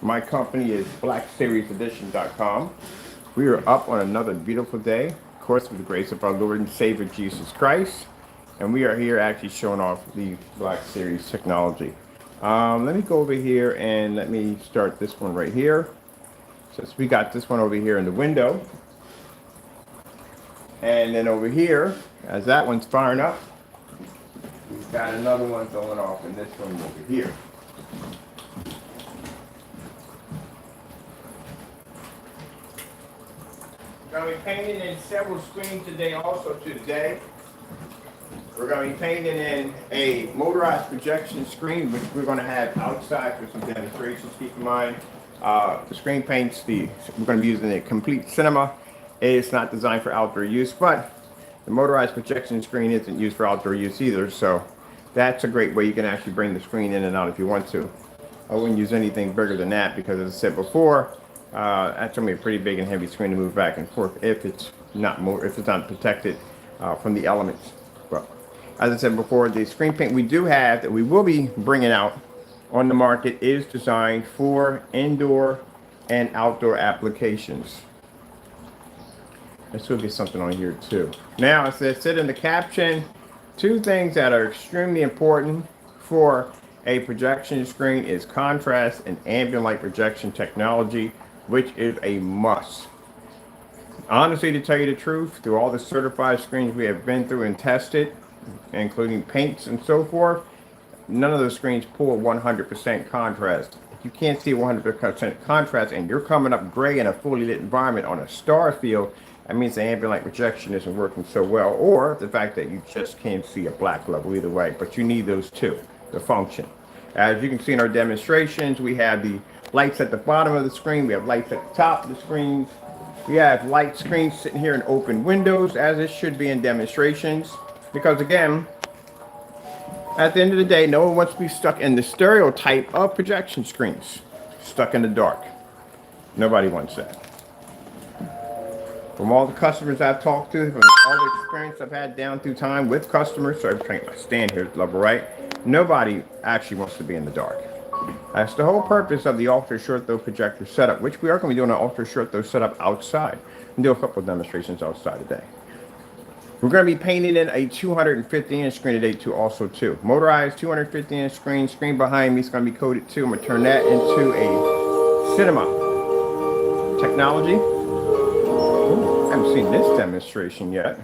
My company is blackseriesedition.com. We are up on another beautiful day, of course, with the grace of our Lord and Savior Jesus Christ. And we are here actually showing off the Black Series technology. Let me go over here and let me start this one right here. Since we got this one over here in the window. And then over here, as that one's firing up, we've got another one going off in this one over here. We're going to be painting in several screens today also today. We're going to be painting in a motorized projection screen, which we're going to have outside for some demonstrations. Keep in mind, the screen paints, we're going to be using a complete cinema. It's not designed for outdoor use, but the motorized projection screen isn't used for outdoor use either. So that's a great way you can actually bring the screen in and out if you want to. I wouldn't use anything bigger than that because, as I said before, that's going to be a pretty big and heavy screen to move back and forth if it's not protected from the elements. Well, as I said before, the screen paint we do have that we will be bringing out on the market is designed for indoor and outdoor applications. Let's look at something on here too. Now, as I said in the caption, two things that are extremely important for a projection screen is contrast and ambient light projection technology, which is a must. Honestly, to tell you the truth, through all the certified screens we have been through and tested, including paints and so forth, none of those screens pull 100% contrast. If you can't see 100% contrast and you're coming up gray in a fully lit environment on a star field, that means the ambient light projection isn't working so well, or the fact that you just can't see a black level either way. But you need those two to function. As you can see in our demonstrations, we have the lights at the bottom of the screen, we have lights at the top of the screens, we have light screens sitting here in open windows, as it should be in demonstrations. Because again, at the end of the day, no one wants to be stuck in the stereotype of projection screens, stuck in the dark. Nobody wants that. From all the customers I've talked to, from all the experience I've had down through time with customers, so I'm trying to stand here, level right, nobody actually wants to be in the dark. That's the whole purpose of the ultra short throw projector setup, which we are going to be doing an ultra short throw setup outside and do a couple of demonstrations outside today. We're going to be painting in a 250-inch screen today too. Motorized 250-inch screen behind me is going to be coated too. I'm going to turn that into a cinema technology. Ooh, I haven't seen this demonstration yet.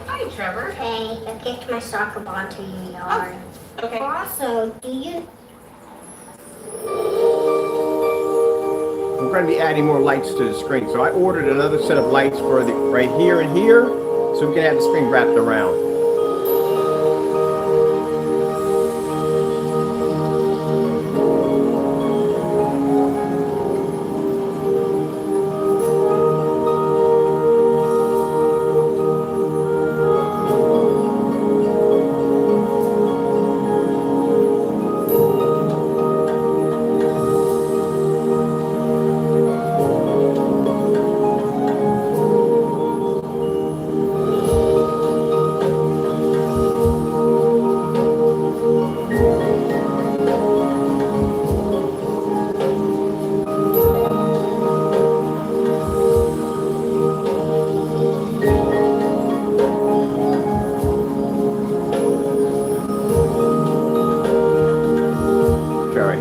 Hi, Trevor. Hey, I kicked my soccer ball to your yard. Oh, okay. Also, do you... We're going to be adding more lights to the screen. So I ordered another set of lights for the right here and here, so we can have the screen wrapped around.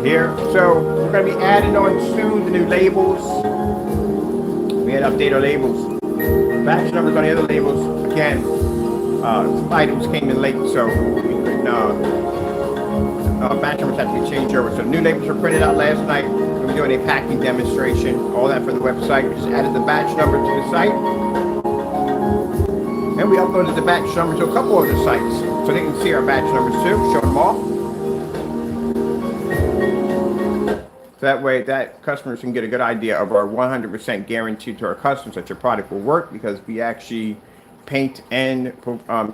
Here. So we're going to be adding on soon the new labels. We had to update our labels. Batch numbers on the other labels. Again, some items came in late, so we couldn't, batch numbers have to be changed over. So new labels were printed out last night. We're doing a packing demonstration. All that for the website. We just added the batch number to the site. And we uploaded the batch number to a couple of the sites. So they can see our batch numbers too. Show them all. That way, that customers can get a good idea of our 100% guarantee to our customers that your product will work, because we actually paint and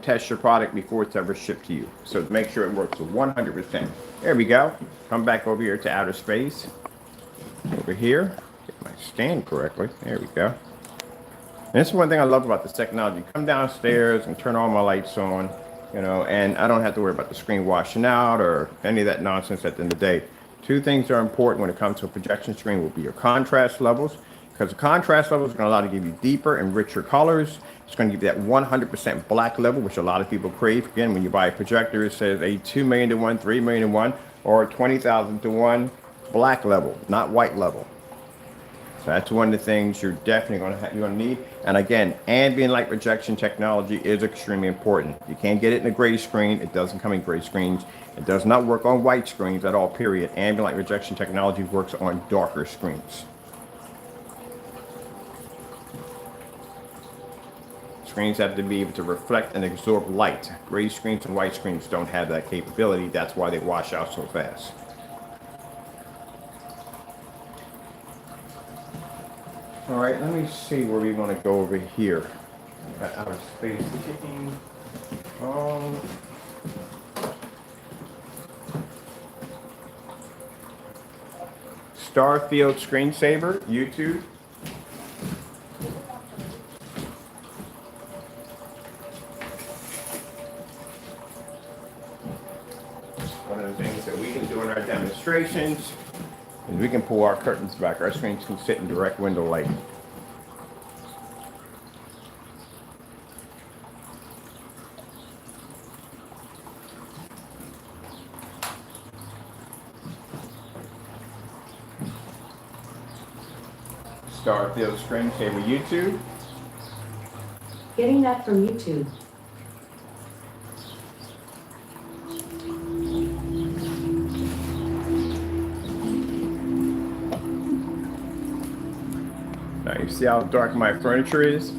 test your product before it's ever shipped to you. So to make sure it works 100%. There we go. Come back over here to outer space. Over here. Get my stand correctly. There we go. And this is one thing I love about this technology. Come downstairs and turn all my lights on, you know, and I don't have to worry about the screen washing out or any of that nonsense at the end of the day. Two things are important when it comes to a projection screen will be your contrast levels, because the contrast levels are going to allow you to give you deeper and richer colors. It's going to give you that 100% black level, which a lot of people crave. Again, when you buy a projector, it says a 2 million to 1, 3 million to 1, or 20,000 to 1 black level, not white level. So that's one of the things you're definitely you're going to need. And again, ambient light projection technology is extremely important. You can't get it in a gray screen. It doesn't come in gray screens. It does not work on white screens at all, period. Ambient light projection technology works on darker screens. Screens have to be able to reflect and absorb light. Gray screens and white screens don't have that capability. That's why they wash out so fast. All right, let me see where we want to go over here. Got outer space ticking. Starfield screensaver, YouTube. One of the things that we can do in our demonstrations is we can pull our curtains back. Our screens can sit in direct window light. Starfield screensaver, YouTube. Getting that from YouTube. Now you see how dark my furniture is?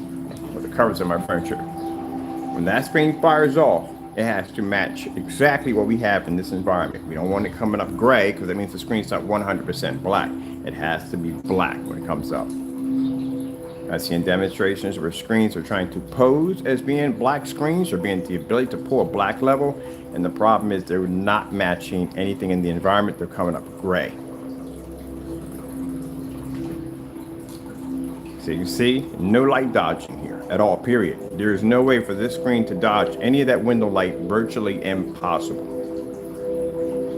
Or the covers of my furniture. When that screen fires off, it has to match exactly what we have in this environment. We don't want it coming up gray because that means the screen's not 100% black. It has to be black when it comes up. I've seen demonstrations where screens are trying to pose as being black screens or being the ability to pull a black level, and the problem is they're not matching anything in the environment. They're coming up gray. So you see, no light dodging here at all, period. There is no way for this screen to dodge any of that window light, virtually impossible.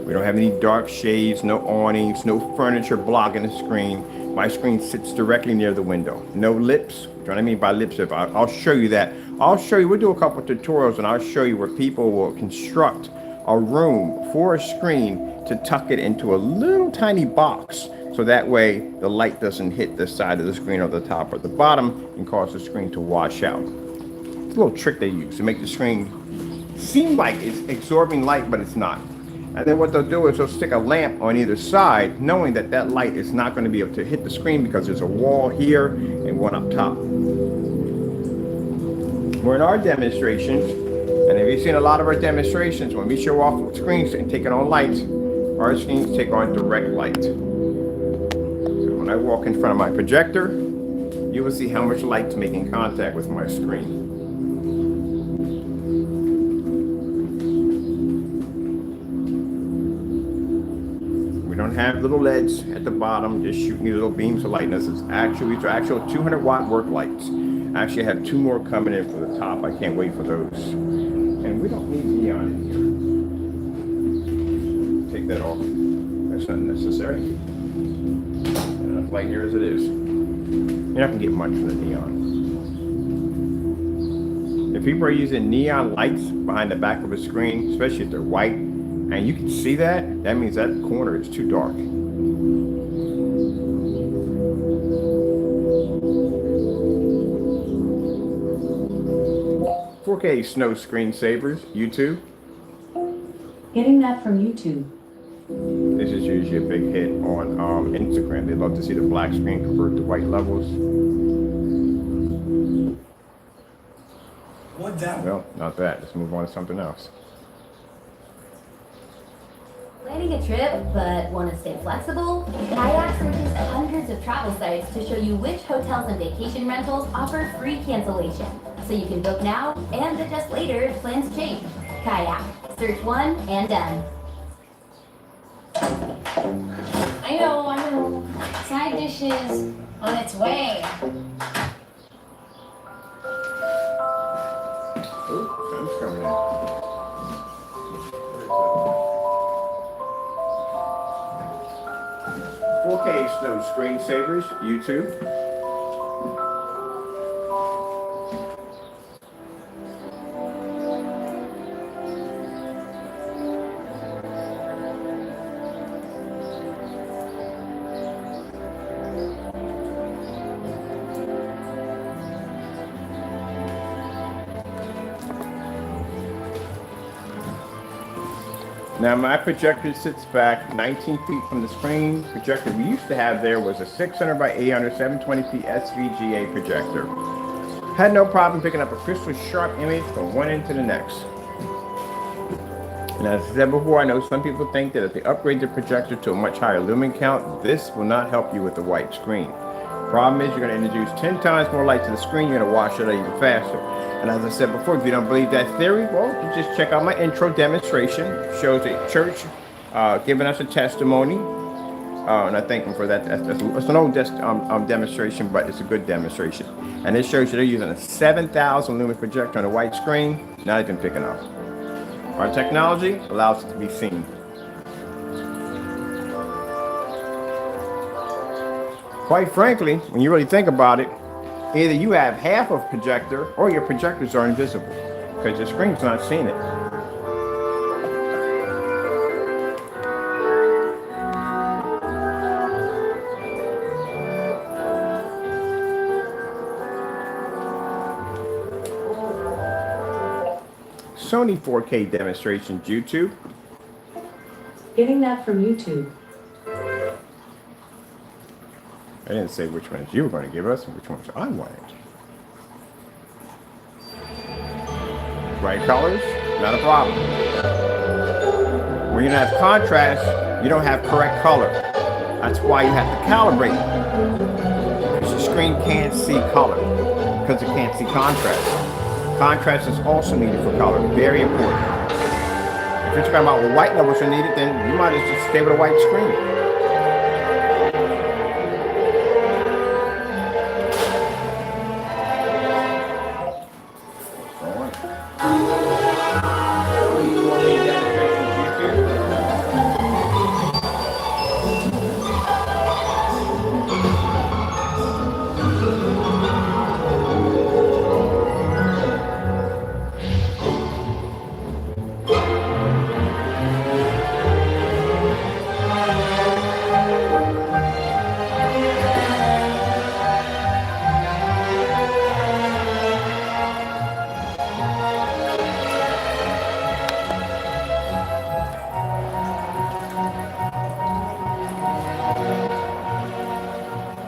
We don't have any dark shades, no awnings, no furniture blocking the screen. My screen sits directly near the window. No lips. You know what I mean by lips? I'll show you that. I'll show you, we'll do a couple of tutorials and I'll show you where people will construct a room for a screen to tuck it into a little tiny box. So that way the light doesn't hit the side of the screen or the top or the bottom and cause the screen to wash out. It's a little trick they use to make the screen seem like it's absorbing light, but it's not. And then what they'll do is they'll stick a lamp on either side, knowing that that light is not going to be able to hit the screen because there's a wall here and one up top. We're in our demonstrations, and if you've seen a lot of our demonstrations, when we show off screens and taking on lights, our screens take on direct light. So when I walk in front of my projector, you will see how much light's making contact with my screen. Don't have little LEDs at the bottom just shooting these little beams of light. This is actually, these are actual 200-watt work lights. Actually, I have two more coming in for the top. I can't wait for those. And we don't need neon in here. Take that off. That's not necessary. Enough light here as it is. You're not gonna get much from the neon. If people are using neon lights behind the back of a screen, especially if they're white, and you can see that, that means that corner is too dark. 4K snow screensavers, YouTube. Getting that from YouTube. This is usually a big hit on Instagram. They love to see the black screen convert to white levels. One down. Well, not that. Let's move on to something else. Planning a trip, but want to stay flexible? Kayak searches hundreds of travel sites to show you which hotels and vacation rentals offer free cancellation. So you can book now and adjust later if plans change. Kayak. Search one and done. I know. Side dishes on its way. Oh, sun's coming in. 4K those screensavers, YouTube. Now my projector sits back 19 feet from the screen. Projector we used to have there was a 600 by 800 720p SVGA projector. Had no problem picking up a crystal sharp image from one end to the next. And as I said before, I know some people think that if they upgrade the projector to a much higher lumen count, this will not help you with the white screen. Problem is, you're going to introduce 10 times more light to the screen, you're going to wash it out even faster. And as I said before, if you don't believe that theory, well, you just check out my intro demonstration. It shows a church giving us a testimony. And I thank them for that. It's an old demonstration, but it's a good demonstration. And it shows you they're using a 7,000 lumen projector on a white screen, not even picking up. Our technology allows it to be seen. Quite frankly, when you really think about it, either you have half of projector or your projectors are invisible because your screen's not seeing it. Sony 4K demonstrations, YouTube. Getting that from YouTube. I didn't say which ones you were going to give us and which ones I wanted. Bright colors, not a problem. When you don't have contrast, you don't have correct color. That's why you have to calibrate. Because the screen can't see color, because it can't see contrast. Contrast is also needed for color, very important. If you're talking about what white levels are needed, then you might as well just stay with a white screen.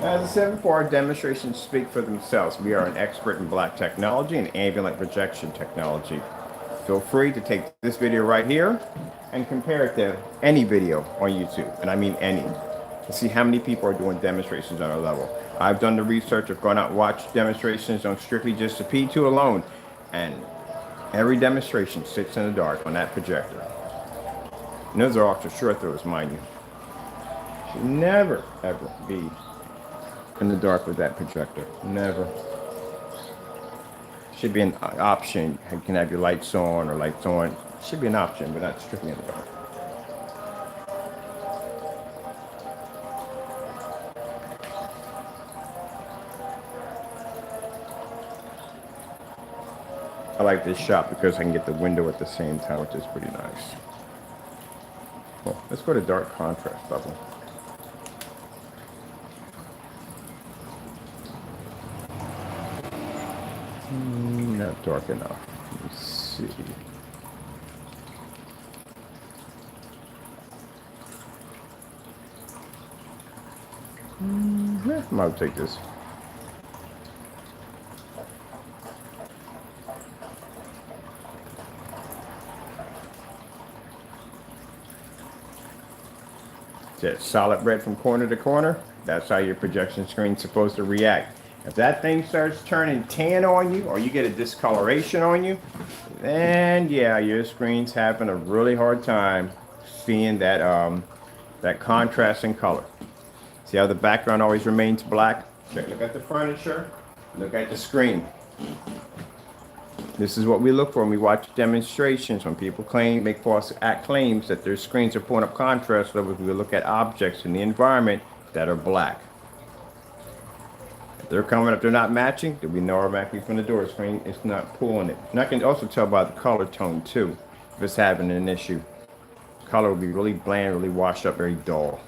As I said before, our demonstrations speak for themselves. We are an expert in black technology and ambient projection technology. Feel free to take this video right here and compare it to any video on YouTube, and I mean any, to see how many people are doing demonstrations on our level. I've done the research, I've gone out and watched demonstrations on strictly just the P2 alone, and every demonstration sits in the dark on that projector. And those are also short throws, mind you. Should never, ever be in the dark with that projector. Never. Should be an option. You can have your lights on or lights on. Should be an option, but not strictly in the dark. I like this shot because I can get the window at the same time, which is pretty nice. Well, let's go to dark contrast level. Not dark enough. Let me see. I might take this. That solid red from corner to corner. That's how your projection screen's supposed to react. If that thing starts turning tan on you or you get a discoloration on you, then yeah, your screen's having a really hard time seeing that that contrast in color. See how the background always remains black? Look at the furniture, look at the screen. This is what we look for when we watch demonstrations, when people make false claims that their screens are pulling up contrast levels. We look at objects in the environment that are black. If they're coming up, they're not matching, then we know automatically from the door screen it's not pulling it. And I can also tell by the color tone too, if it's having an issue. Color will be really bland, really washed up, very dull.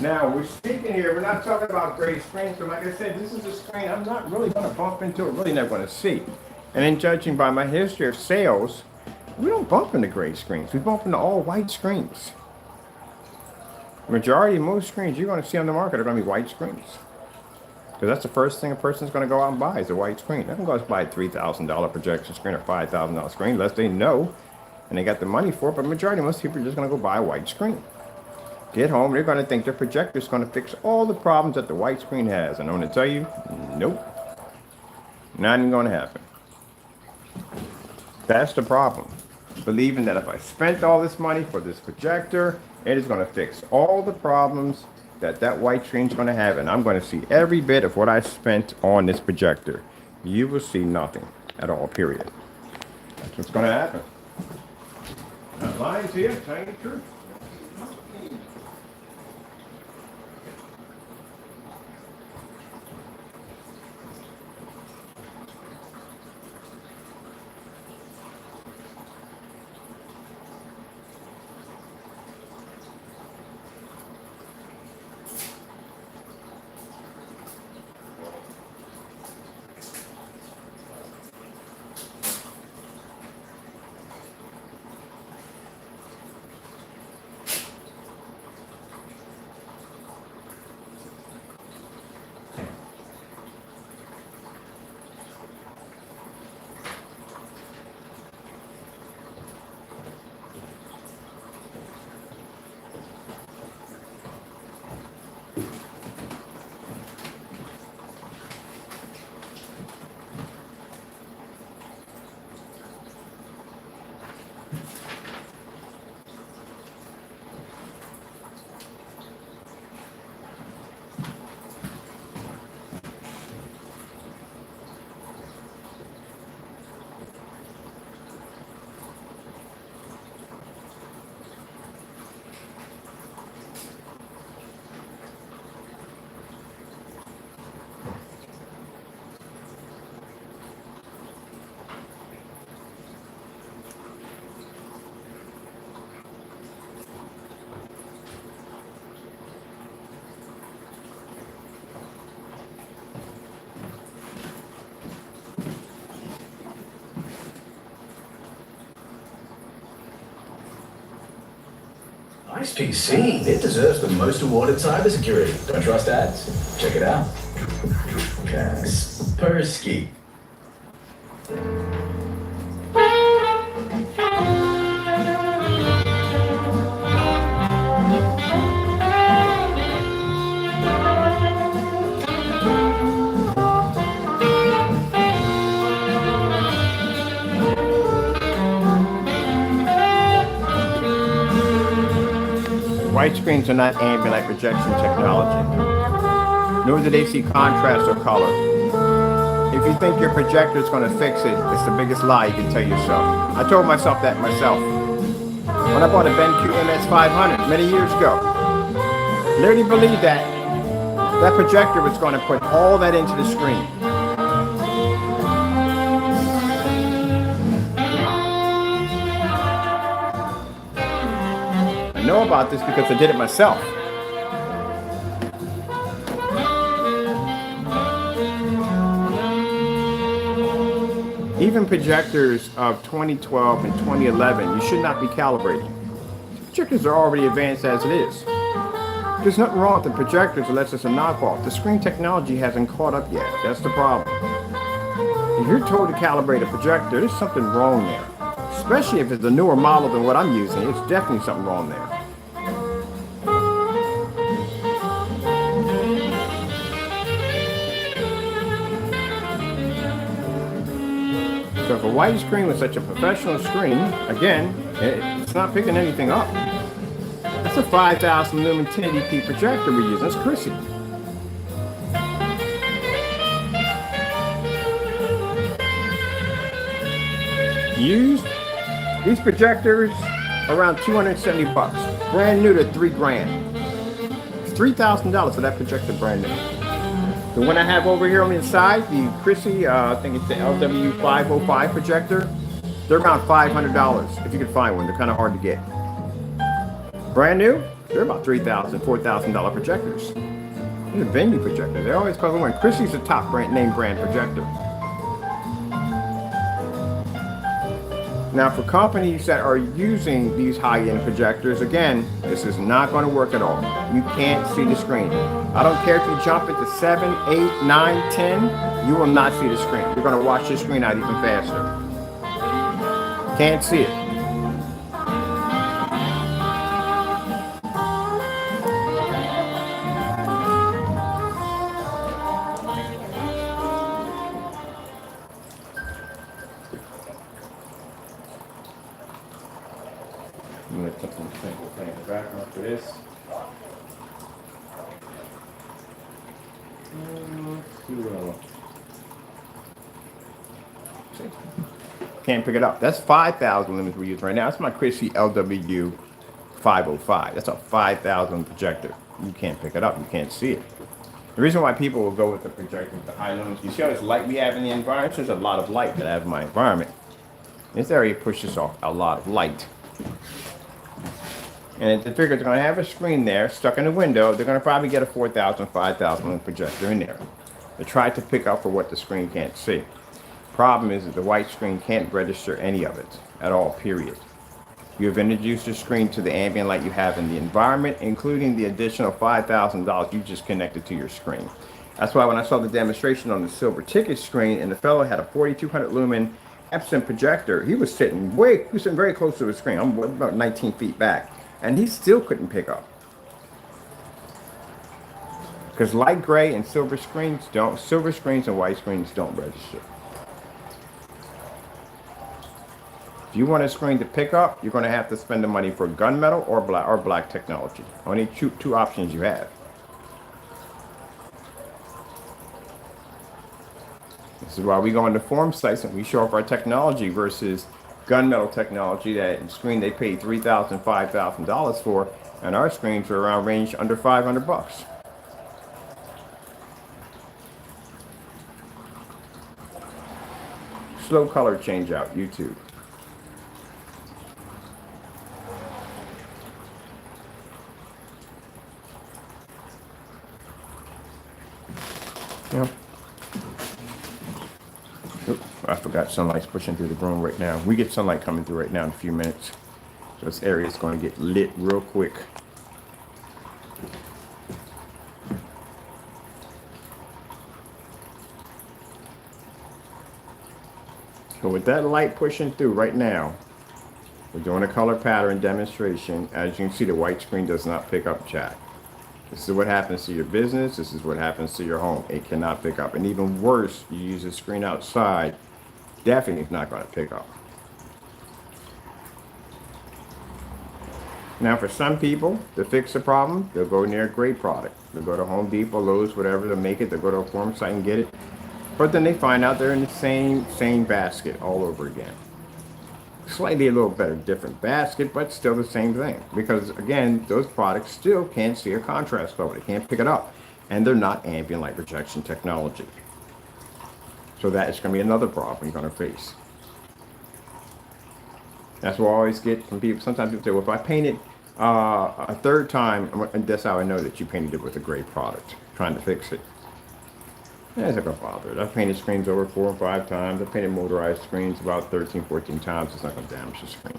Now, we're speaking here, we're not talking about gray screens, so like I said, this is a screen I'm not really going to bump into, really never going to see. And then judging by my history of sales, we don't bump into gray screens, we bump into all white screens. Majority of most screens you're going to see on the market are going to be white screens. Because that's the first thing a person's going to go out and buy is a white screen. They're going to go out and buy a $3,000 projection screen or $5,000 screen, unless they know and they got the money for it, but majority of most people are just going to go buy a white screen. Get home, they're going to think their projector is going to fix all the problems that the white screen has. And I'm going to tell you, nope. Not even going to happen. That's the problem. Believing that if I spent all this money for this projector, it is going to fix all the problems that white screen is going to have. And I'm going to see every bit of what I spent on this projector. You will see nothing at all, period. That's what's going to happen. Not lying to you, telling you the truth. Nice PC. It deserves the most awarded cybersecurity. Don't trust ads? Check it out. Kaspersky. White screens are not ambient light projection technology, nor do they see contrast or color. If you think your projector is going to fix it, it's the biggest lie you can tell yourself. I told myself that myself. When I bought a BenQ MS500 many years ago, literally believed that projector was going to put all that into the screen. I know about this because I did it myself. Even projectors of 2012 and 2011, you should not be calibrating. Projectors are already advanced as it is. There's nothing wrong with the projectors unless it's a knockoff. The screen technology hasn't caught up yet. That's the problem. If you're told to calibrate a projector, there's something wrong there. Especially if it's a newer model than what I'm using, it's definitely something wrong there. So if a white screen was such a professional screen, again, it's not picking anything up. That's a 5,000 lumen 1080p projector we use. That's Chrissy. Used These projectors around 270 bucks. Brand new to $3,000. $3,000 for that projector brand new. The one I have over here on the side, the Chrissy, I think it's the LW505 projector. They're around $500 if you can find one. They're kind of hard to get. Brand new, they're about $3,000, $4,000 projectors. These are venue projectors. They always call them one. Chrissy's the top name brand projector. Now for companies that are using these high-end projectors, again, this is not going to work at all. You can't see the screen. I don't care if you jump into 7, 8, 9, 10, you will not see the screen. You're going to watch the screen out even faster. Can't see it. I'm going to put some simple thing in the background for this. See? Can't pick it up. That's 5,000 lumens we're using right now. That's my Chrissy LW505. That's a 5,000 projector. You can't pick it up. You can't see it. The reason why people will go with the projector with the high lumens, you see all this light we have in the environment? There's a lot of light that I have in my environment. This area pushes off a lot of light. And if they figure they're going to have a screen there stuck in the window, they're going to probably get a 4,000, 5,000 lumen projector in there. They try to pick up for what the screen can't see. Problem is that the white screen can't register any of it at all, period. You have introduced your screen to the ambient light you have in the environment, including the additional $5,000 you just connected to your screen. That's why when I saw the demonstration on the silver ticket screen and the fellow had a 4,200 lumen Epson projector, he was sitting very close to the screen. I'm about 19 feet back. And he still couldn't pick up. Because light gray and silver screens and white screens don't register. If you want a screen to pick up, you're going to have to spend the money for gunmetal or black technology. Only two options you have. This is why we go into forum sites and we show off our technology versus gunmetal technology. That screen they paid $3,000, $5,000 for, and our screens are around range under 500 bucks. Slow color change out, YouTube. Yeah. Oops, I forgot sunlight's pushing through the room right now. We get sunlight coming through right now in a few minutes. So this area is going to get lit real quick. So with that light pushing through right now, we're doing a color pattern demonstration. As you can see, the white screen does not pick up chat. This is what happens to your business. This is what happens to your home. It cannot pick up. And even worse, you use a screen outside, definitely not going to pick up. Now, for some people, to fix the problem, they'll go near a great product. They'll go to Home Depot, Lowe's, whatever, they'll make it. They'll go to a forum site and get it. But then they find out they're in the same basket all over again. Slightly a little better, different basket, but still the same thing. Because again, those products still can't see a contrast color. They can't pick it up. And they're not ambient light projection technology. So that is going to be another problem you're going to face. That's what I always get from people. Sometimes people say, well, if I paint it a third time, and that's how I know that you painted it with a great product, trying to fix it. It's not going to bother it. I've painted screens over 4 or 5 times. I've painted motorized screens about 13, 14 times. It's not going to damage the screen.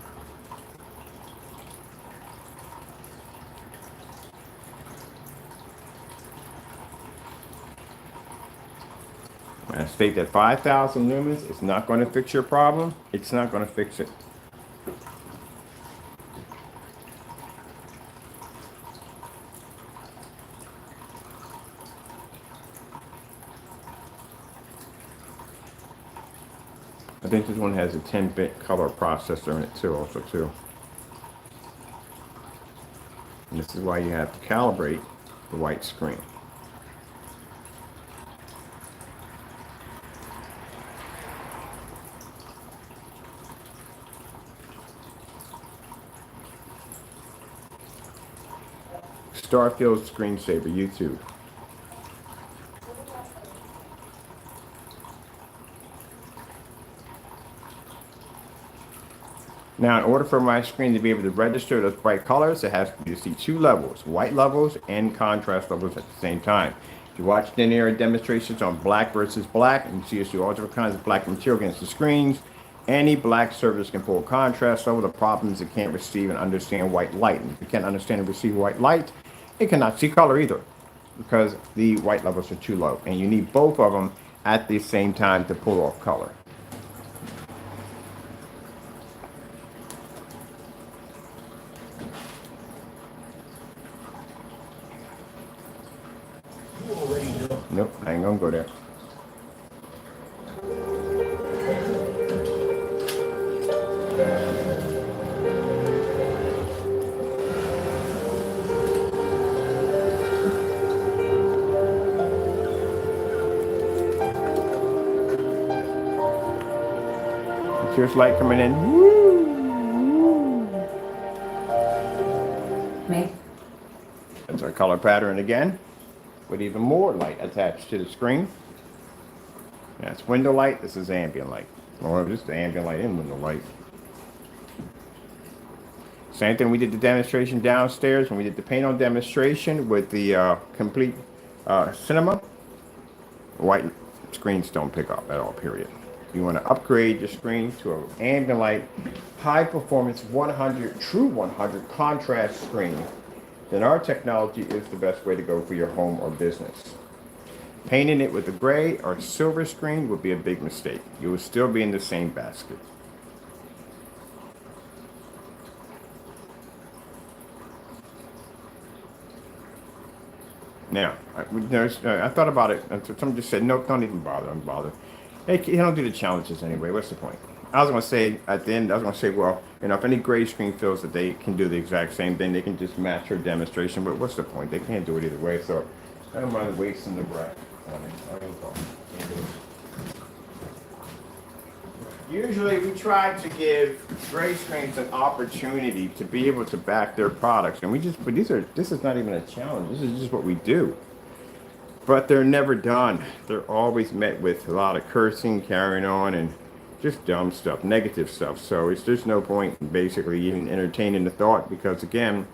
When I state that 5,000 lumens is not going to fix your problem, it's not going to fix it. I think this one has a 10-bit color processor in it too, And this is why you have to calibrate the white screen. Starfield screensaver, YouTube. Now, in order for my screen to be able to register those bright colors, it has to see two levels, white levels and contrast levels at the same time. If you watch linear demonstrations on black versus black, and you see us do all different kinds of black material against the screens, any black service can pull contrast level. The problem is it can't receive and understand white light. And if it can't understand and receive white light, it cannot see color either, because the white levels are too low. And you need both of them at the same time to pull off color. Nope, I ain't gonna go there. Here's light coming in. Woo! Me? That's our color pattern again, with even more light attached to the screen. That's window light. This is ambient light, or just the ambient light and window light. Same thing we did the demonstration downstairs when we did the paint on demonstration with the complete cinema. White screens don't pick up at all, period. You want to upgrade your screen to an ambient light, high performance 100, true 100 contrast screen, then our technology is the best way to go for your home or business. Painting it with a gray or silver screen would be a big mistake. You will still be in the same basket. Now, I thought about it, and someone just said, nope, don't even bother, don't bother. Hey, you don't do the challenges anyway, what's the point? I was going to say, at the end, well, if any gray screen feels that they can do the exact same thing, they can just match her demonstration, but what's the point? They can't do it either way, so I don't mind wasting the breath on it. Usually we try to give gray screens an opportunity to be able to back their products, and this is not even a challenge, this is just what we do. But they're never done. They're always met with a lot of cursing, carrying on, and just dumb stuff, negative stuff. So there's no point in basically even entertaining the thought, because again,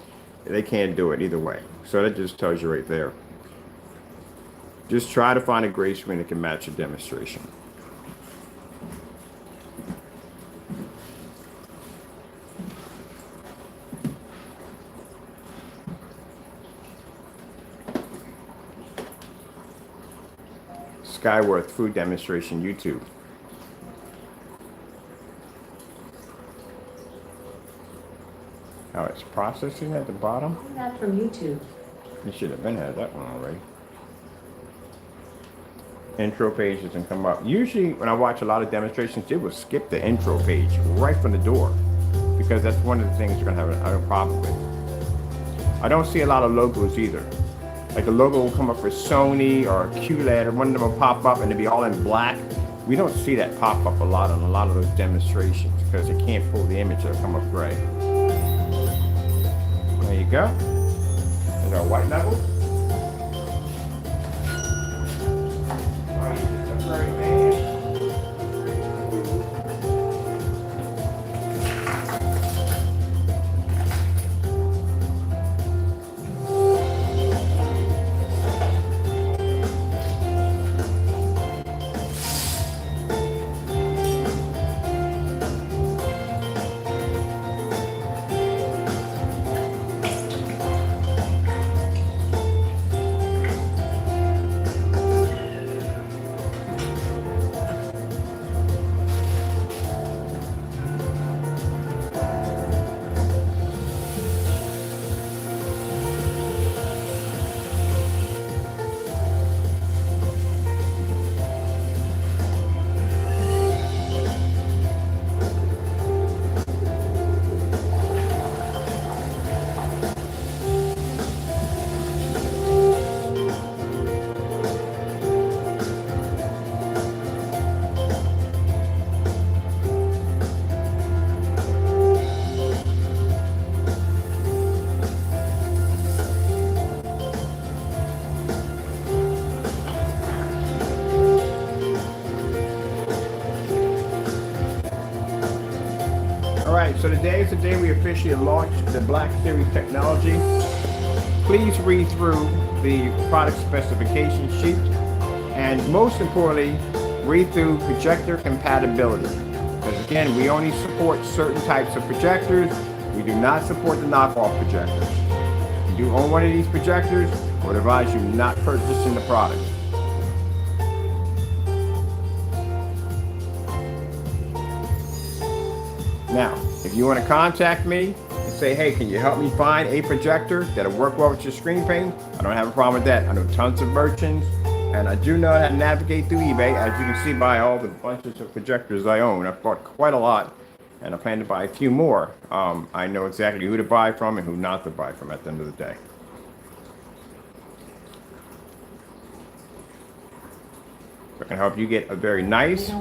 they can't do it either way. So that just tells you right there. Just try to find a gray screen that can match your demonstration. Skyworth food demonstration, YouTube. Oh, it's processing at the bottom? That from YouTube. You should have had that one already. Intro page doesn't come up. Usually when I watch a lot of demonstrations, it will skip the intro page right from the door, because that's one of the things you're going to have a problem with. I don't see a lot of logos either. Like a logo will come up for Sony or QLED, or one of them will pop up and it'll be all in black. We don't see that pop up a lot on a lot of those demonstrations because it can't pull the image, it'll come up gray. There you go. There's our white level. today is the day we officially launched the Black Series technology. Please read through the product specification sheet, and most importantly, read through projector compatibility. Because again, we only support certain types of projectors. We do not support the knockoff projectors. If you do own one of these projectors, I would advise you not purchasing the product. Now, if you want to contact me and say, hey, can you help me find a projector that'll work well with your screen paint? I don't have a problem with that. I know tons of merchants, and I do know how to navigate through eBay. As you can see by all the bunches of projectors I own, I've bought quite a lot, and I plan to buy a few more. I know exactly who to buy from and who not to buy from at the end of the day. So I can help you get a very nice,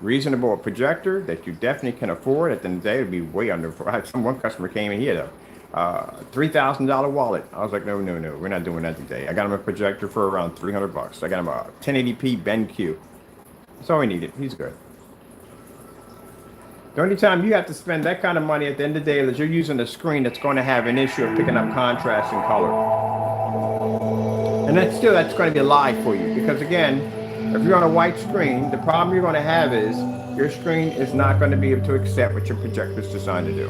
reasonable projector that you definitely can afford. At the end of the day, it'll be way under. I had one customer came in, he had a $3,000 wallet. I was like, no, we're not doing that today. I got him a projector for around $300. I got him a 1080p BenQ. That's all we needed. He's good. The only time you have to spend that kind of money at the end of the day is you're using a screen that's going to have an issue of picking up contrast and color. And that's going to be a lie for you, because again, if you're on a white screen, the problem you're going to have is your screen is not going to be able to accept what your projector is designed to do.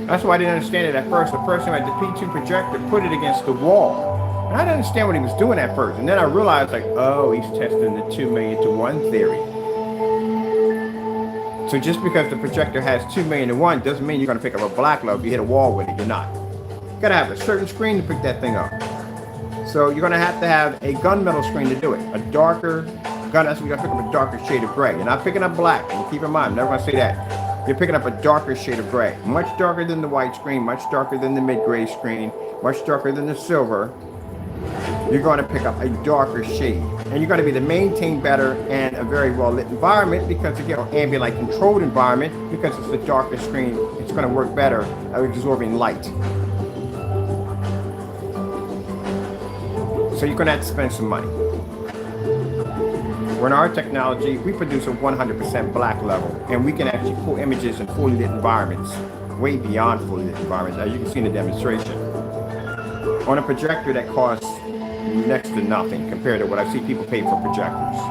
That's why I didn't understand it at first. The person who had the P2 projector put it against the wall. And I didn't understand what he was doing at first. And then I realized, like, oh, he's testing the 2 million to 1 theory. So just because the projector has 2 million to 1 doesn't mean you're going to pick up a black lobe. You hit a wall with it. You're not. You got to have a certain screen to pick that thing up. So you're going to have a gunmetal screen to do it. A darker gun. That's what you're going to pick up a darker shade of gray. You're not picking up black. And keep in mind, I'm never going to say that. You're picking up a darker shade of gray. Much darker than the white screen. Much darker than the mid-gray screen. Much darker than the silver. You're going to pick up a darker shade, and you're going to be able to maintain better and a very well lit environment, because again, ambient light controlled environment, because it's a darker screen, it's going to work better at absorbing light. So you're going to have to spend some money. When our technology, we produce a 100% black level, and we can actually pull images in fully lit environments, way beyond fully lit environments, as you can see in the demonstration, on a projector that costs next to nothing compared to what I see people pay for projectors.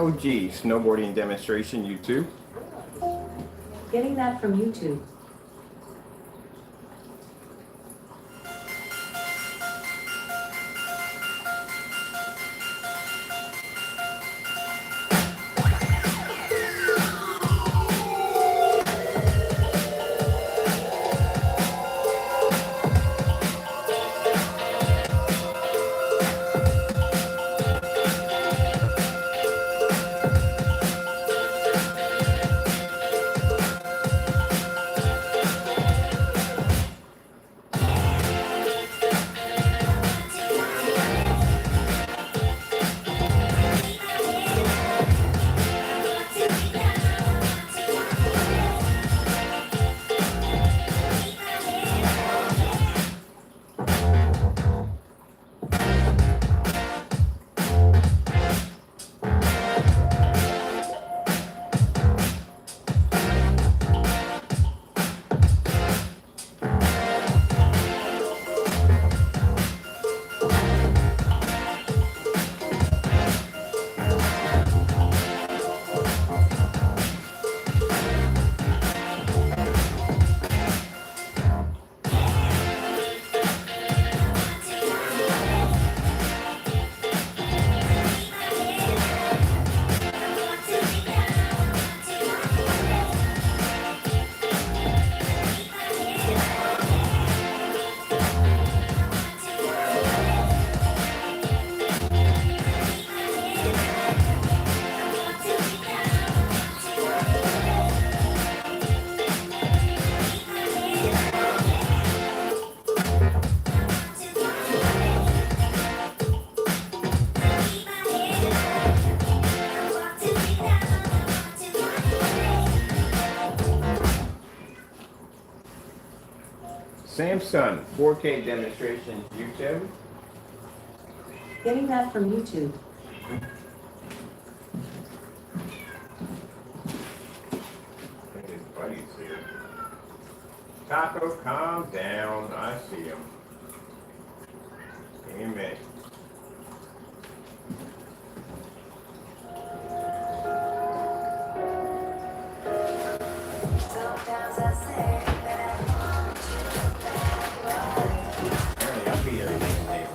SNOG, snowboarding demonstration, YouTube. Getting that from YouTube. Samsung 4K demonstration, YouTube. Getting that from YouTube. I think his buddy's here. Taco, calm down. I see him. Amen. Apparently, I'll be here next day.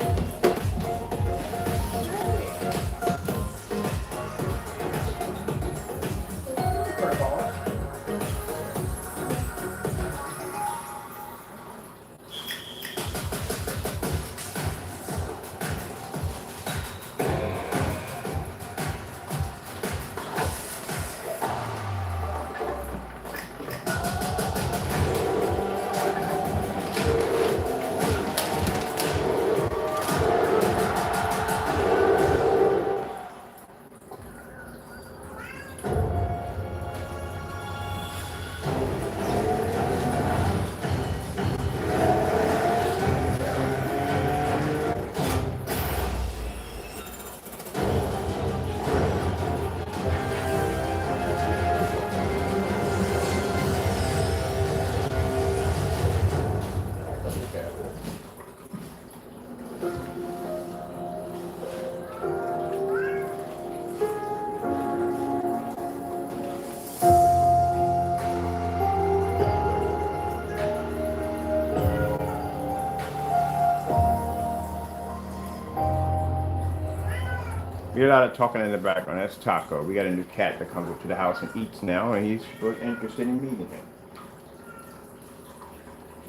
We hear a lot of talking in the background. That's Taco. We got a new cat that comes up to the house and eats now, and he's very interested in meeting him.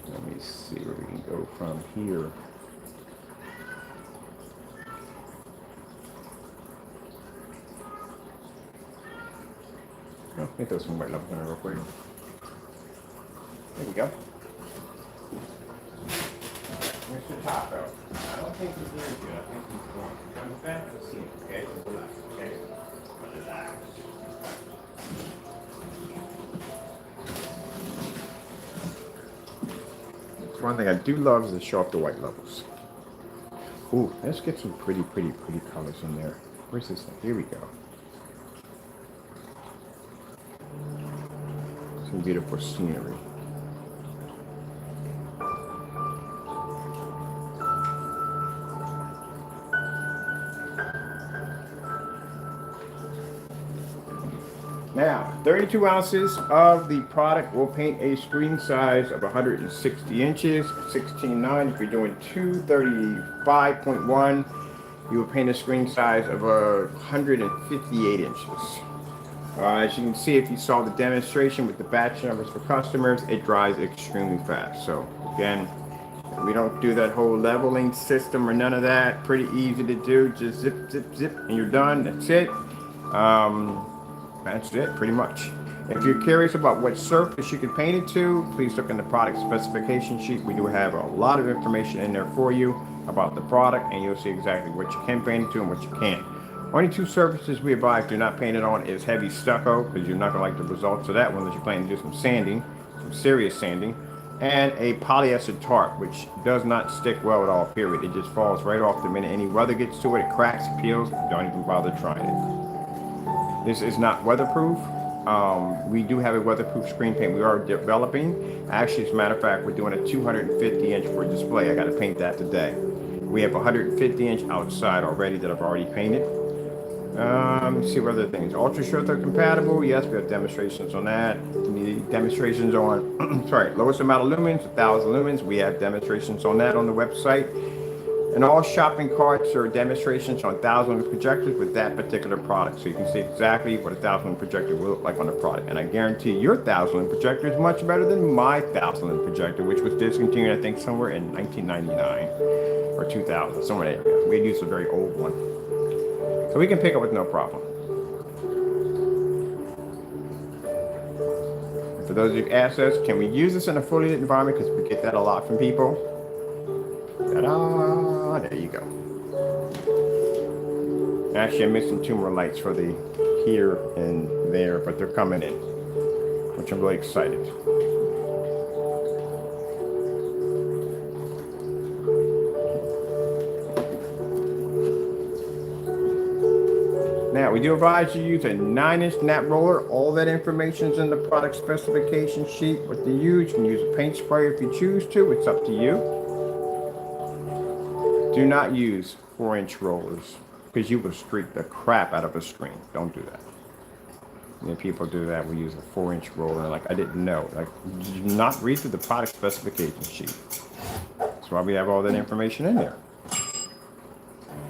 Let me see where we can go from here. Oh, let me throw some white levels in there real quick. There we go. Mr. Taco. I don't think he's here yet. I think he's going. Come back to see him, okay? Relax, okay? Relax. One thing I do love is to show off the white levels. Ooh, let's get some pretty colors in there. Where's this thing? Here we go. Some beautiful scenery. 32 ounces of the product will paint a screen size of 160 inches, 16.9. If you're doing 235.1, you will paint a screen size of 158 inches. As you can see, if you saw the demonstration with the batch numbers for customers, it dries extremely fast. So again, we don't do that whole leveling system or none of that. Pretty easy to do. Just zip, zip, zip, and you're done. That's it. That's it, pretty much. If you're curious about what surface you can paint it to, please look in the product specification sheet. We do have a lot of information in there for you about the product, and you'll see exactly what you can paint it to and what you can't. Only two surfaces we advise do not paint it on is heavy stucco, because you're not going to like the results of that one unless you're planning to do some sanding, some serious sanding, and a polyester tarp, which does not stick well at all, period. It just falls right off the minute any weather gets to it. It cracks, peels, don't even bother trying it. This is not weatherproof. We do have a weatherproof screen paint we are developing. Actually, as a matter of fact, we're doing a 250 inch for display. I got to paint that today. We have 150 inch outside already that I've already painted. Let's see what other things. Ultra short they're compatible. Yes, we have demonstrations on that. The demonstrations on, sorry, lowest amount of lumens, 1,000 lumens. We have demonstrations on that on the website. And all shopping carts are demonstrations on 1,000 lumen projectors with that particular product. So you can see exactly what a 1,000 lumen projector will look like on the product. And I guarantee your 1,000 lumen projector is much better than my 1,000 lumen projector, which was discontinued, I think, somewhere in 1999 or 2000, somewhere there. We used a very old one. So we can pick up with no problem. For those of you who asked us, can we use this in a fully lit environment? Because we get that a lot from people. Ta-da! There you go. Actually, I'm missing two more lights for the here and there, but they're coming in, which I'm really excited. Now, we do advise you use a 9-inch nap roller. All that information is in the product specification sheet. What to use, you can use a paint sprayer if you choose to. It's up to you. Do not use 4-inch rollers because you will streak the crap out of a screen. Don't do that. And people do that. We use a 4-inch roller. Like, I didn't know. Like, do not read through the product specification sheet. That's why we have all that information in there.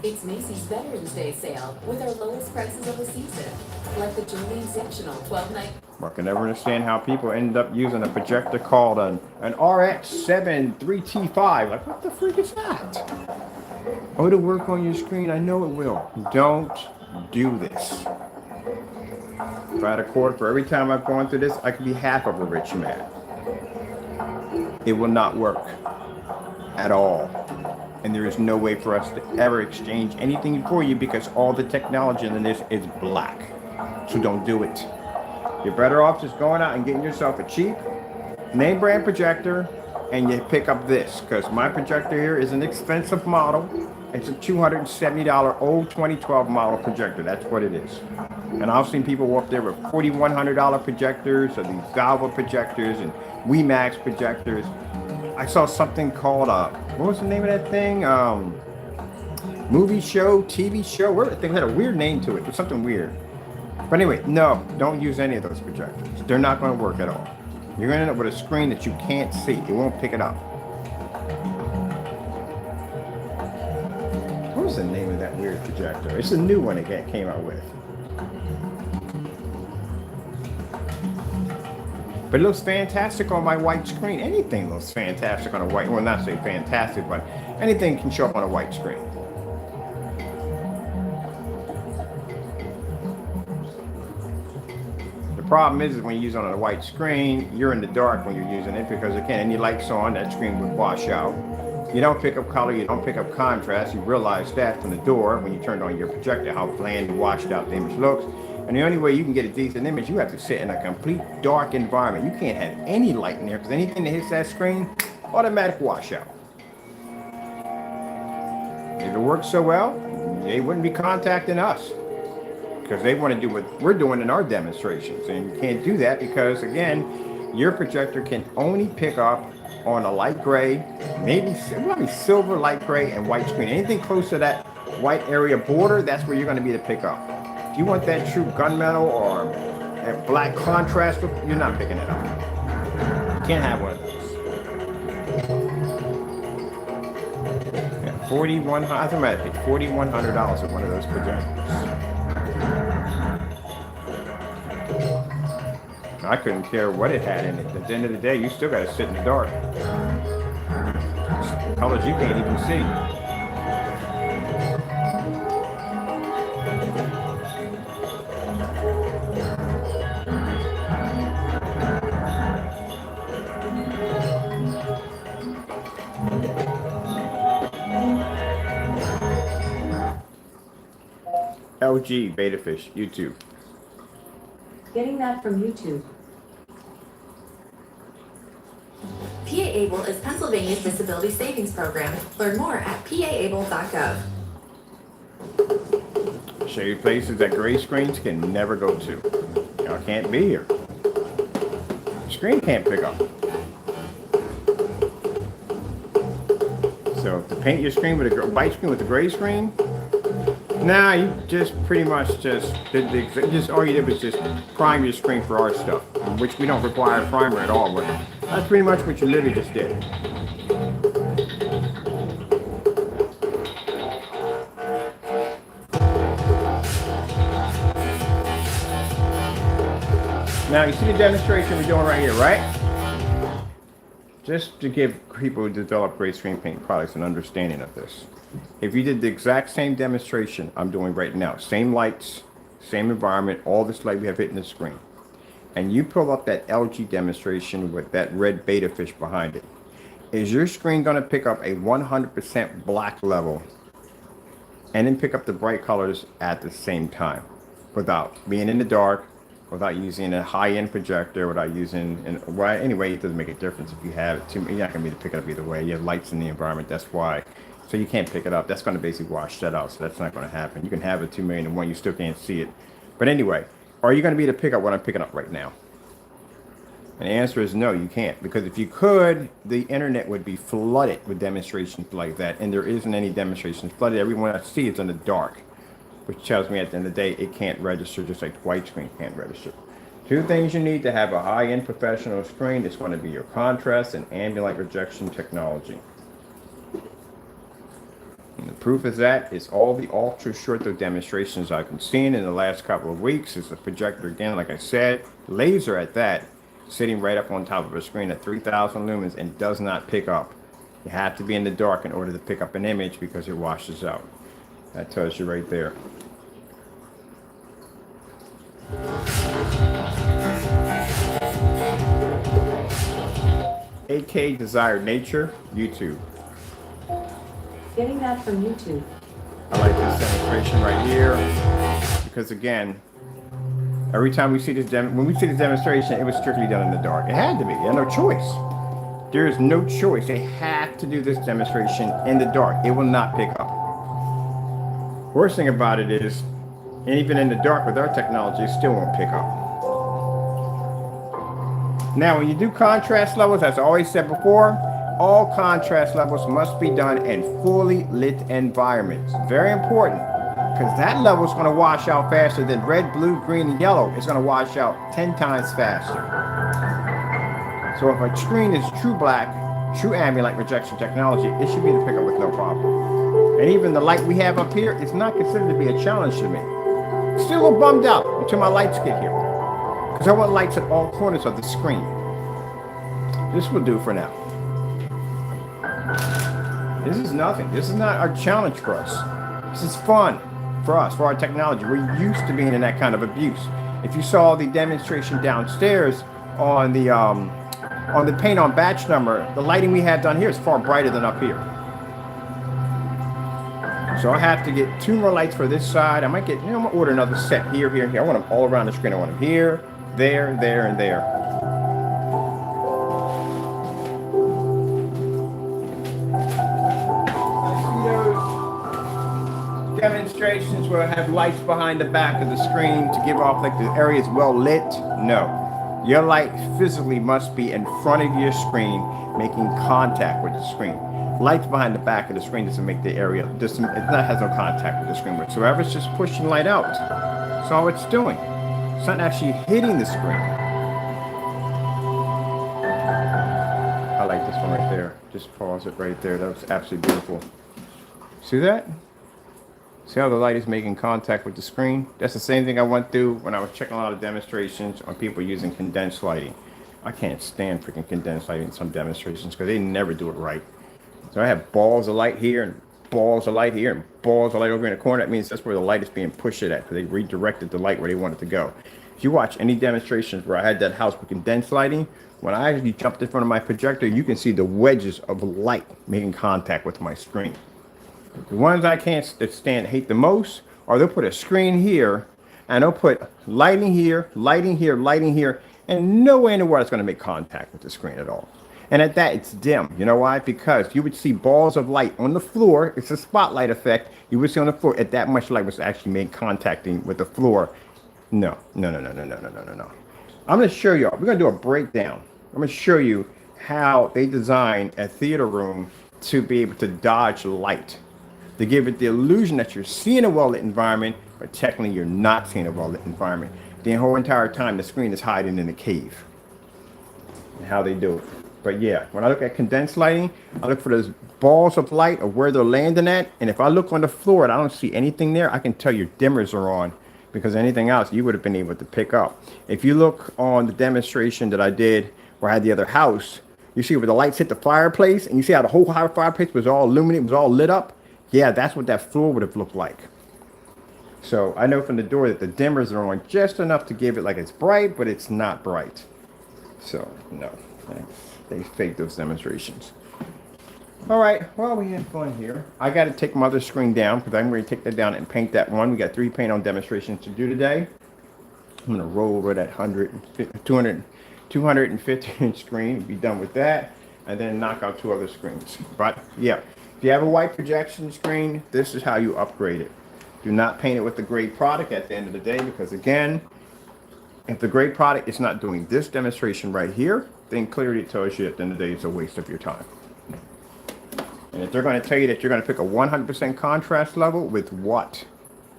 It's Macy's Veterans Day sale with our lowest prices of the season, like the Jolene Sectional 12-night. I can never understand how people end up using a projector called an RX-7 3T5. Like, what the freak is that? Oh, it'll work on your screen. I know it will. Don't do this. If I had a quarter for every time I've gone through this, I could be half of a rich man. It will not work at all. And there is no way for us to ever exchange anything for you because all the technology in this is black. So don't do it. You're better off just going out and getting yourself a cheap name brand projector and you pick up this, because my projector here is an expensive model. It's a $270 old 2012 model projector. That's what it is. And I've seen people walk there with $4,100 projectors or these Galva projectors and WeMax projectors. I saw something called what was the name of that thing? Movie show, TV show. Where the thing had a weird name to it. It was something weird. But anyway, no, don't use any of those projectors. They're not going to work at all. You're going to end up with a screen that you can't see. It won't pick it up. What was the name of that weird projector? It's a new one it came out with. But it looks fantastic on my white screen. Anything looks fantastic on a white, well, not say fantastic, but anything can show up on a white screen. The problem is when you use it on a white screen, you're in the dark when you're using it because again, any lights on, that screen would wash out. You don't pick up color, you don't pick up contrast. You realize that from the door when you turned on your projector, how bland and washed out the image looks. And the only way you can get a decent image, you have to sit in a complete dark environment. You can't have any light in there because anything that hits that screen, automatic washout. If it works so well, they wouldn't be contacting us because they want to do what we're doing in our demonstrations. And you can't do that because, again, your projector can only pick up on a light gray, maybe silver, light gray, and white screen. Anything close to that white area border, that's where you're going to be to pick up. If you want that true gunmetal or a black contrast, you're not picking it up. You can't have one of those. Yeah, 4,100. I think I paid $4,100 at one of those projectors. I couldn't care what it had in it. At the end of the day, you still got to sit in the dark. Colors you can't even see. LG Betafish, YouTube. Getting that from YouTube. PA-ABLE is Pennsylvania's disability savings program. Learn more at paable.gov. Show you places that gray screens can never go to. Y'all can't be here. Screen can't pick up. So to paint your screen with a white screen with a gray screen, nah, you just pretty much just all you did was just prime your screen for our stuff, which we don't require a primer at all. But that's pretty much what you literally just did. Now you see the demonstration we're doing right here, right? Just to give people who develop gray screen paint products an understanding of this. If you did the exact same demonstration I'm doing right now, same lights, same environment, all this light we have hitting the screen, and you pull up that LG demonstration with that red beta fish behind it, is your screen going to pick up a 100% black level and then pick up the bright colors at the same time without being in the dark, without using a high-end projector, without using, well, anyway, it doesn't make a difference if you have it. You're not going to be able to pick it up either way. You have lights in the environment, that's why. So you can't pick it up. That's going to basically wash that out, so that's not going to happen. You can have a 2,000,001, you still can't see it. But anyway, are you going to be able to pick up what I'm picking up right now? And the answer is no, you can't. Because if you could, the internet would be flooded with demonstrations like that, and there isn't any demonstrations flooded. Everyone I see is in the dark, which tells me at the end of the day, it can't register just like the white screen can't register. Two things you need to have a high-end professional screen is going to be your contrast and ambient light rejection technology. And the proof of that is all the ultra short demonstrations I've been seeing in the last couple of weeks. Is the projector again, like I said, laser at that, sitting right up on top of a screen at 3,000 lumens and does not pick up. You have to be in the dark in order to pick up an image because it washes out. That tells you right there. AK Desired Nature, YouTube. Getting that from YouTube. I like this demonstration right here because again, every time we see this when we see this demonstration, it was strictly done in the dark. It had to be. You had no choice. There is no choice. They have to do this demonstration in the dark. It will not pick up. Worst thing about it is, even in the dark with our technology, it still won't pick up. Now, when you do contrast levels, as I always said before, all contrast levels must be done in fully lit environments. Very important, because that level is going to wash out faster than red, blue, green, and yellow. It's going to wash out 10 times faster. So if a screen is true black, true ambient light rejection technology, it should be able to pick up with no problem. And even the light we have up here is not considered to be a challenge to me. Still a little bummed out until my lights get here, because I want lights at all corners of the screen. This will do for now. This is nothing. This is not a challenge for us. This is fun for us, for our technology. We're used to being in that kind of abuse. If you saw the demonstration downstairs on the paint on batch number, the lighting we had done here is far brighter than up here. So I have to get 2 more lights for this side. I might get, I'm gonna order another set here, here, here. I want them all around the screen. I want them here, there, there, and there. Demonstrations where I have lights behind the back of the screen to give off like the area is well lit. No, your light physically must be in front of your screen, making contact with the screen. Lights behind the back of the screen doesn't make the area, it has no contact with the screen whatsoever. It's just pushing light out. That's all it's doing. Something actually hitting the screen. I like this one right there. Just pause it right there. That was absolutely beautiful. See that? See how the light is making contact with the screen? That's the same thing I went through when I was checking a lot of demonstrations on people using condensed lighting. I can't stand freaking condensed lighting in some demonstrations because they never do it right. So I have balls of light here and balls of light here and balls of light over in the corner. That means that's where the light is being pushed at because they redirected the light where they want it to go. If you watch any demonstrations where I had that house with condensed lighting, when I actually jumped in front of my projector, you can see the wedges of light making contact with my screen. The ones I can't stand, hate the most, are they'll put a screen here and they'll put lighting here, lighting here, lighting here, and no way in the world it's going to make contact with the screen at all. And at that, it's dim. You know why? Because you would see balls of light on the floor. It's a spotlight effect. You would see on the floor at that much light was actually made contacting with the floor. No. I'm going to show you. We're going to do a breakdown. I'm going to show you how they design a theater room to be able to dodge light, to give it the illusion that you're seeing a well-lit environment, but technically you're not seeing a well-lit environment. The whole entire time the screen is hiding in a cave. And how they do it. But yeah, when I look at condensed lighting, I look for those balls of light of where they're landing at. And if I look on the floor and I don't see anything there, I can tell your dimmers are on, because anything else you would have been able to pick up. If you look on the demonstration that I did where I had the other house, you see where the lights hit the fireplace and you see how the whole fireplace was all illuminated, was all lit up. Yeah, that's what that floor would have looked like. So I know from the door that the dimmers are on just enough to give it like it's bright, but it's not bright. So no, they fake those demonstrations. All right, well, we had fun here. I got to take my other screen down because I'm going to take that down and paint that one. We got 3 paint on demonstrations to do today. I'm going to roll over that 250 inch screen and be done with that, and then knock out 2 other screens. But yeah, if you have a white projection screen, this is how you upgrade it. Do not paint it with the great product at the end of the day, because again, if the great product is not doing this demonstration right here, then clearly it tells you at the end of the day it's a waste of your time. And if they're going to tell you that you're going to pick a 100% contrast level, with what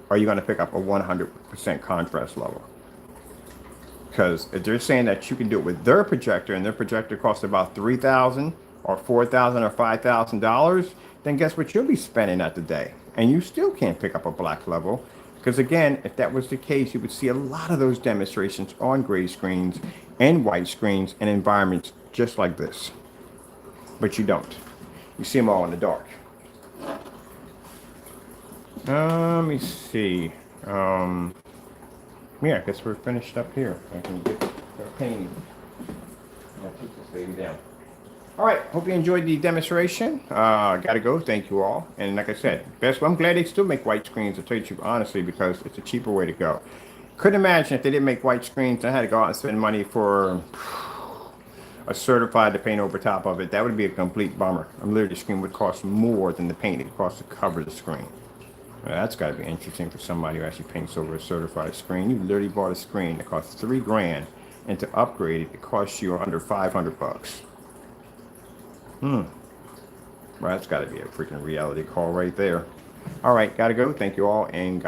are you going to pick up a 100% contrast level? Because if they're saying that you can do it with their projector, and their projector costs about $3,000 or $4,000 or $5,000, then guess what you'll be spending at the day? And you still can't pick up a black level. Because again, if that was the case, you would see a lot of those demonstrations on gray screens and white screens and environments just like this. But you don't. You see them all in the dark. Let me see. Yeah, I guess we're finished up here. I can get the painting. I'll put this baby down. All right, hope you enjoyed the demonstration. Gotta go, thank you all. And like I said, I'm glad they still make white screens, to tell you the truth, honestly, because it's a cheaper way to go. Couldn't imagine if they didn't make white screens, I had to go out and spend money for a certified to paint over top of it. That would be a complete bummer. Literally, the screen would cost more than the paint it costs to cover the screen. Well, that's got to be interesting for somebody who actually paints over a certified screen. You literally bought a screen that costs $3 grand, and to upgrade it, it costs you under $500. Well, that's got to be a freaking reality call right there. All right, gotta go. Thank you all, and God